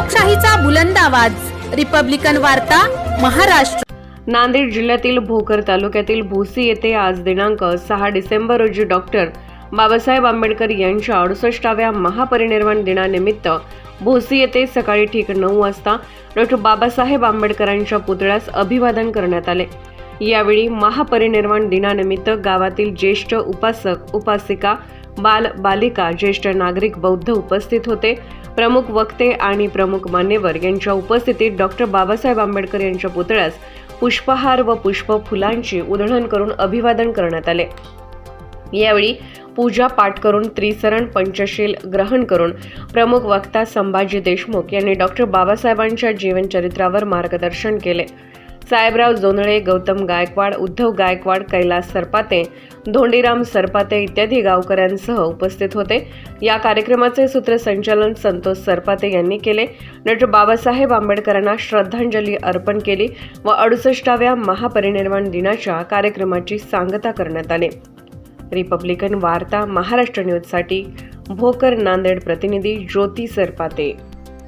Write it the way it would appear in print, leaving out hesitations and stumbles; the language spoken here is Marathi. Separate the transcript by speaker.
Speaker 1: लोकशाहीचा बुलंद आवाज, रिपब्लिकन वार्ता, महाराष्ट्र।
Speaker 2: नांदेड जिल्ह्यातील भोकर तालुक्यातील भोसी येथे आज दिनांक 6 डिसेंबर रोजी डॉक्टर बाबासाहेब आंबेडकर यांच्या 68व्या महापरिनिर्वाण दिनानिमित्त भोसी येथे सकाळी ठीक 9 वाजता डॉक्टर बाबासाहेब आंबेडकरांच्या पुतळ्यास अभिवादन करण्यात आले। यावेळी महापरिनिर्वाण दिनानिमित्त गावातील ज्येष्ठ उपासक उपासिका बाल बालिका ज्येष्ठ नागरिक बौद्ध उपस्थित होते। प्रमुख वक्ते आणि प्रमुख मान्यवर यांच्या उपस्थितीत डॉक्टर बाबासाहेब आंबेडकर यांच्या पुतळ्यास पुष्पहार व पुष्प फुलांची उधळण करून अभिवादन करण्यात आले। यावेळी पूजा पाठ करून त्रिसरण पंचशील ग्रहण करून प्रमुख वक्ता संभाजी देशमुख यांनी डॉक्टर बाबासाहेबांच्या जीवनचरित्रावर मार्गदर्शन केले। साहेबराव जोंधळे, गौतम गायकवाड, उद्धव गायकवाड, कैलास सरपाते, धोंडीराम सरपाते इत्यादी गावकऱ्यांसह उपस्थित होते। या कार्यक्रमाचे सूत्रसंचालन संतोष सरपाते यांनी केले। डॉक्टर बाबासाहेब आंबेडकरांना श्रद्धांजली अर्पण केली व 68व्या महापरिनिर्वाण दिनाच्या कार्यक्रमाची सांगता करण्यात आली। रिपब्लिकन वार्ता महाराष्ट्र न्यूजसाठी भोकर नांदेड प्रतिनिधी ज्योती सरपाते।